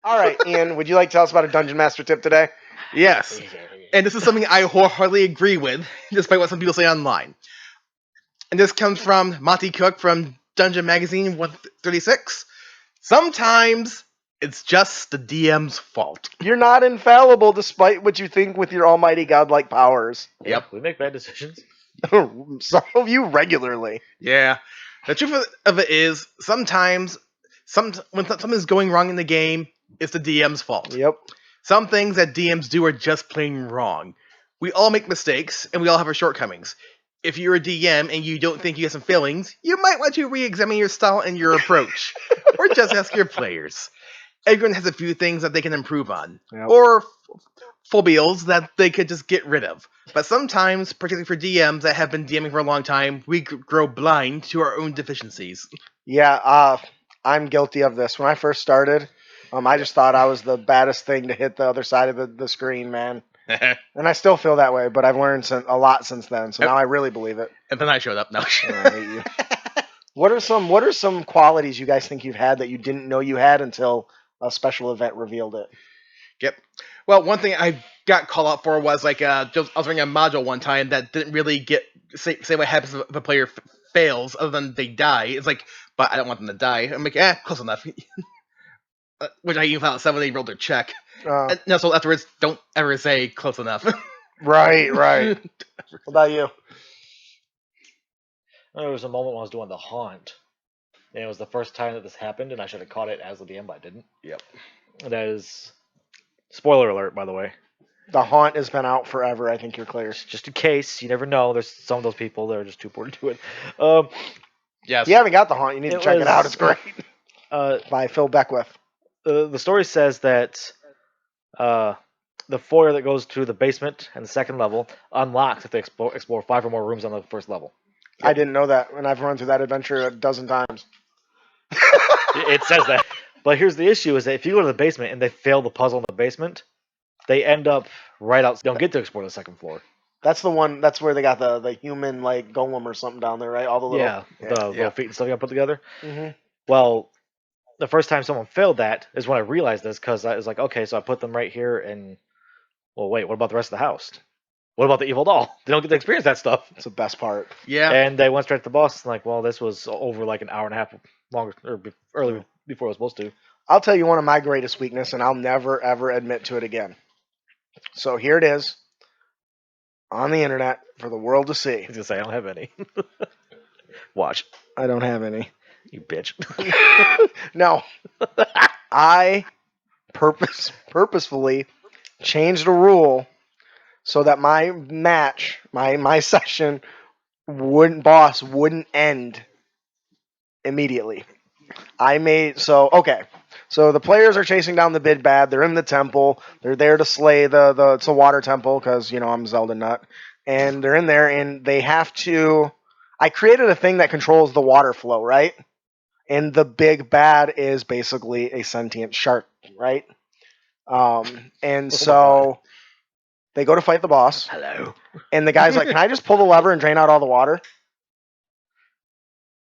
All right, Ian, would you like to tell us about a Dungeon Master tip today? Yes. And this is something I wholeheartedly agree with, despite what some people say online. And this comes from Monty Cook from Dungeon Magazine 136. Sometimes it's just the DM's fault. You're not infallible despite what you think with your almighty godlike powers. Yep. We make bad decisions. Some of you regularly. Yeah. The truth of it is, sometimes, when something's going wrong in the game, it's the DM's fault. Yep. Some things that DMs do are just plain wrong. We all make mistakes, and we all have our shortcomings. If you're a DM and you don't think you have some failings, you might want to re-examine your style and your approach. Or just ask your players. Everyone has a few things that they can improve on. Yep. Or phobias that they could just get rid of. But sometimes, particularly for DMs that have been DMing for a long time, we grow blind to our own deficiencies. Yeah, I'm guilty of this. When I first started, I just thought I was the baddest thing to hit the other side of the screen, man. And I still feel that way, but I've learned a lot since then, so now I really believe it. And then I showed up. No. I hate you. What are some qualities you guys think you've had that you didn't know you had until a special event revealed it? Yep. Well, one thing I got called out for was like I was running a module one time that didn't really say what happens if a player fails, other than they die. It's like, but I don't want them to die. I'm like, close enough. Which I even found out someone they rolled their check. And so afterwards, don't ever say close enough. Right. What about you? There was a moment when I was doing the haunt, and it was the first time that this happened, and I should have caught it as the DM, but I didn't. Yep. That is spoiler alert, by the way. The haunt has been out forever. I think you're clear. Just in case, you never know. There's some of those people that are just too poor to do it. Yes. If you haven't got the haunt, you need to check it out. It's great. By 𝗿𝗂𝗶𝗁. The story says that the foyer that goes to the basement and the second level unlocks if they explore 5 or more rooms on the first level. I didn't know that, and I've run through that adventure a dozen times. It says that. But here's the issue: is that if you go to the basement and they fail the puzzle in the basement, they end up right out. They don't get to explore the second floor. That's the one. That's where they got the human like golem or something down there, right? All the little little feet and stuff you got put together. Mm-hmm. Well, the first time someone failed that is when I realized this, because I was like, okay, so I put them right here, and well, wait, what about the rest of the house? What about the evil doll? They don't get to experience that stuff. It's the best part. Yeah. And they went straight to the boss, and like, well, this was over like an hour and a half longer, or earlier before it was supposed to. I'll tell you one of my greatest weaknesses, and I'll never ever admit to it again. So here it is on the internet for the world to see. I was gonna say I don't have any. Watch. I don't have any. You bitch. No. I purposefully changed a rule so that my match, my session wouldn't end immediately. So the players are chasing down the big bad. They're in the temple. They're there to slay it's a water temple because I'm Zelda nut, and they're in there and they have to. I created a thing that controls the water flow, right? And the big bad is basically a sentient shark, right? And so they go to fight the boss. Hello. And the guy's like, "Can I just pull the lever and drain out all the water?"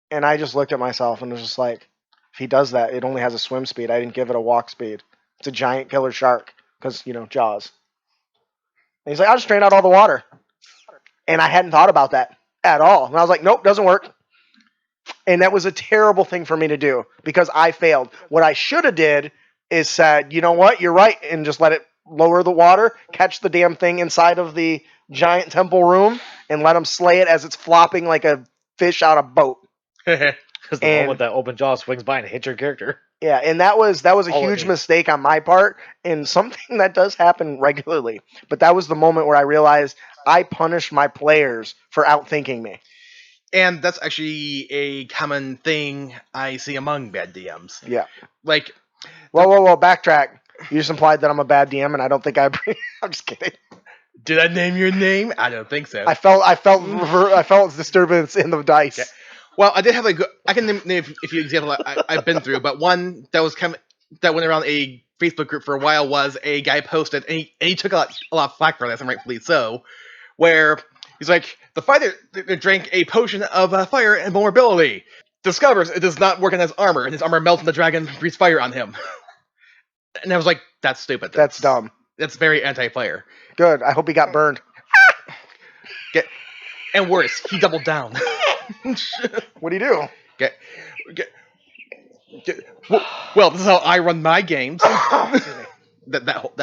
And I just looked at myself and was just like, if he does that, it only has a swim speed. I didn't give it a walk speed. It's a giant killer shark because, Jaws. And he's like, "I'll just drain out all the water." And I hadn't thought about that at all. And I was like, nope, doesn't work. And that was a terrible thing for me to do because I failed. What I should have did is said, you know what, you're right, and just let it lower the water, catch the damn thing inside of the giant temple room, and let him slay it as it's flopping like a fish out of a boat. Because the moment that open jaw swings by and hits your character. Yeah, and that was a huge mistake on my part, and something that does happen regularly. But that was the moment where I realized I punished my players for outthinking me. And that's actually a common thing I see among bad DMs. Yeah. Like, whoa, backtrack. You just implied that I'm a bad DM, and I don't think I'm just kidding. Did I name your name? I don't think so. I felt disturbance in the dice. Okay. Well, I did have I can name a few examples I've been through, but one that was that went around a Facebook group for a while was a guy posted, and he took a lot of flack for this, and rightfully so, where he's like, the fighter drank a potion of fire and vulnerability. Discovers it does not work on his armor, and his armor melts and the dragon breathes fire on him. And I was like, that's stupid. That's dumb. That's very anti-player. Good. I hope he got burned. And worse, he doubled down. What do you do? Get, well, this is how I run my games. Excuse me. that whole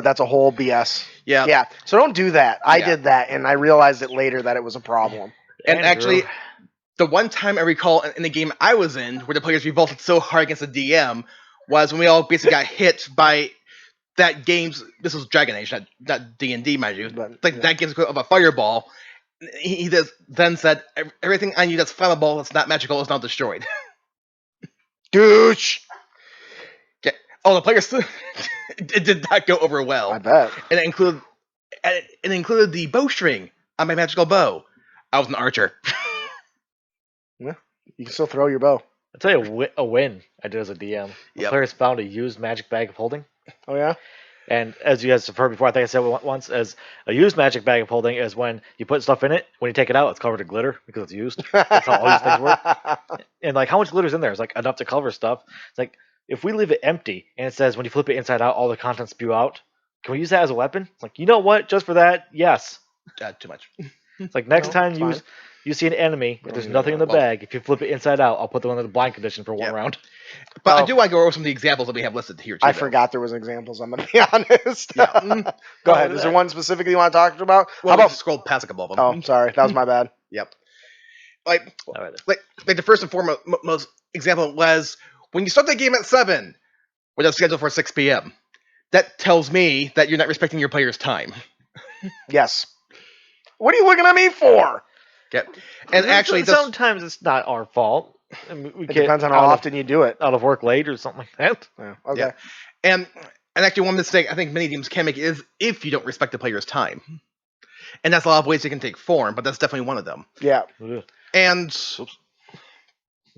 That's a whole BS. yeah. Yeah. So don't do that. I Yeah. did that, and I realized it later that it was a problem. And Andrew. actually, the one time I recall in the game I was in where the players revolted so hard against the DM was when we all basically got hit by that game's. This was Dragon Age, not D&D, mind you. But, Like yeah. that game's equivalent of a fireball. He then said, "Everything I need that's flammable, that's not magical, is now destroyed." Douche. Oh, the players it did not go over well. I bet. And it included the bowstring on my magical bow. I was an archer. You can still throw your bow. I'll tell you a win I did as a DM. The Yep. players found a used magic bag of holding. Oh yeah. And as you guys have heard before, I think I said it once, as a used magic bag of holding is when you put stuff in it, when you take it out, it's covered in glitter because it's used. That's how all these things work. And like, how much glitter's in there? It's like enough to cover stuff. It's like, if we leave it empty and it says when you flip it inside out, all the contents spew out, can we use that as a weapon? It's like, you know what? Just for that, yes. Too much. It's like next No, time it's you fine. you see an enemy, if there's need nothing in the well- bag, if you flip it inside out, I'll put them under the blind condition for one Yeah. round. But I Oh. do want to go over some of the examples that we have listed here. Too, I though. forgot there was examples. I'm gonna be honest. Yeah. Go Oh, ahead. Is there one specifically you want to talk about? Well, How about? scroll past a couple of them. Oh, sorry. That was my bad. Yep. Like All right. the first and foremost most example was when you start the game at 7, when it's scheduled for 6 p.m. That tells me that you're not respecting your player's time. Yes. What are you looking at me for? Okay. And actually, this, sometimes it's not our fault. I mean, we It get depends on how often you do it. out of work late or something like that. Yeah. Okay. Yeah. and actually one mistake I think many teams can make is if you don't respect the player's time. And that's a lot of ways it can take form, but that's definitely one of them. Yeah. Ugh. And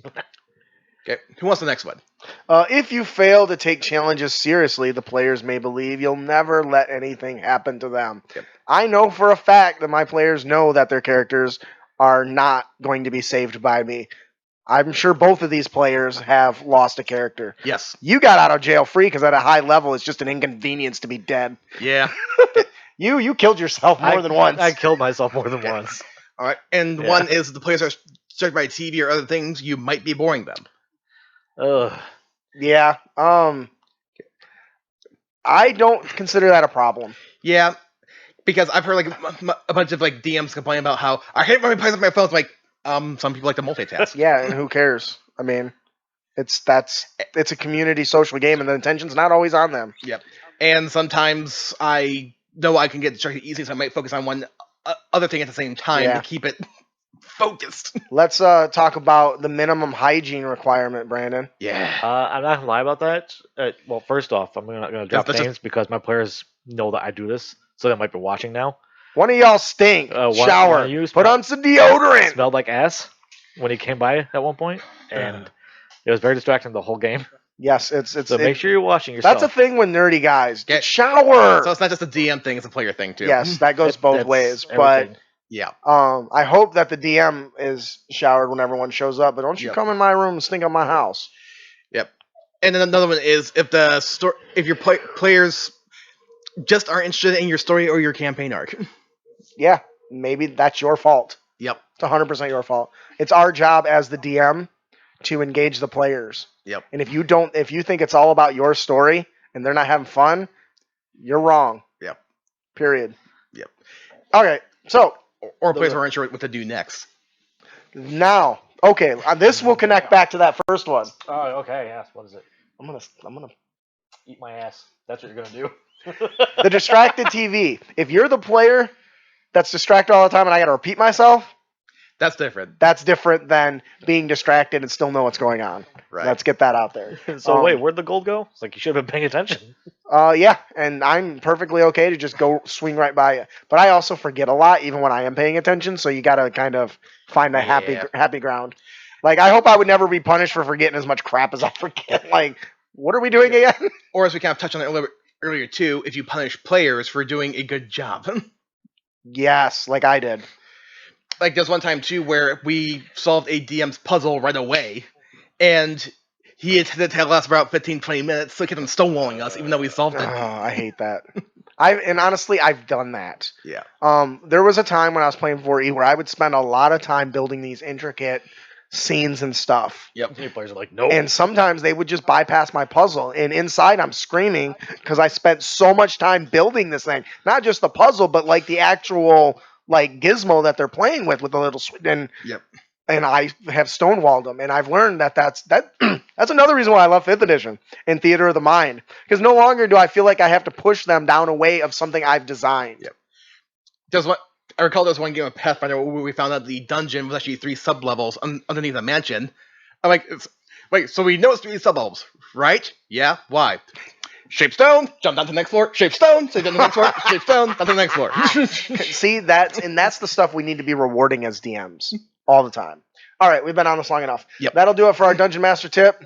okay, who wants the next one? If you fail to take challenges seriously, the players may believe you'll never let anything happen to them. Yep. I know for a fact that my players know that their characters are not going to be saved by me. I'm sure both of these players have lost a character. Yes. You got out of jail free because at a high level, it's just an inconvenience to be dead. Yeah. You killed yourself more than once. I killed myself more than Okay. once. All right. And Yeah. one is the players are started by TV or other things. You might be boring them. Ugh. Yeah. I don't consider that a problem. Yeah. Because I've heard like a bunch of like DMs complain about how I hate when I play on my phone. It's like some people like to multitask. Yeah, and who cares? I mean, it's a community social game, and the intention's not always on them. Yep. And sometimes I know I can get distracted easily, so I might focus on one other thing at the same time Yeah. to keep it focused. Let's talk about the minimum hygiene requirement, Brandon. Yeah. I'm not gonna lie about that. Well, first off, I'm not gonna drop that's just- names because my players know that I do this, so they might be watching now. One of y'all stink. One Shower. of you Put smell- on some deodorant. Smelled like ass when he came by at one point, and it was very distracting the whole game. Yes, it's So make sure you're washing yourself. that's a thing with nerdy guys. Get- Shower. So it's not just a DM thing; it's a player thing too. Yes, that goes both That's ways. everything. Yeah. But I hope that the DM is showered when everyone shows up. But don't you Yep. come in my room and stink on my house. Yep. And then another one is if your players just aren't interested in your story or your campaign arc. Yeah, maybe that's your fault. Yep. It's 100% your fault. It's our job as the DM to engage the players. Yep. And if you think it's all about your story and they're not having fun, you're wrong. Yep. Period. Yep. Okay, so Or players who aren't sure what to do next. now, okay, this will connect back to that first one. Oh, okay. Yes. What is it? I'm gonna Eat my ass. That's what you're gonna do. the distracted TV. If you're the player that's distracted all the time and I got to repeat myself, That's different. that's different than being distracted and still know what's going on. Right. Let's get that out there. So wait, where'd the gold go? It's like you should have been paying attention. Yeah, and I'm perfectly okay to just go swing right by you. But I also forget a lot, even when I am paying attention. So you got to kind of find a happy ground. Like I hope I would never be punished for forgetting as much crap as I forget. Like, what are we doing again? Or as we kind of touched on it earlier too, if you punish players for doing a good job. Yes, like I did. Like there's one time too where we solved a DM's puzzle right away, and he intended to last about 15-20 minutes, so he kept on stonewalling us, even though we solved Oh, it. I hate that. And honestly, I've done that. Yeah. There was a time when I was playing 4E where I would spend a lot of time building these intricate scenes and stuff. Yep. New players are like, nope. And sometimes they would just bypass my puzzle. And inside, I'm screaming because I spent so much time building this thing. Not just the puzzle, but like the actual like gizmo that they're playing with the little and Yep. and I have stonewalled them. And I've learned that's another reason why I love 5th edition in Theater of the Mind, because no longer do I feel like I have to push them down a way of something I've designed. Yep. I recall there was one game of Pathfinder where we found out the dungeon was actually 3 sub-levels underneath a mansion. I'm like, wait, so we know it's 3 sub-levels, right? Yeah, why? Shape stone, jump down to the next floor, shape stone, so jump to the next floor, shape stone, down to the next floor. See, that's the stuff we need to be rewarding as DMs all the time. All right, we've been on this long enough. Yep. That'll do it for our Dungeon Master tip.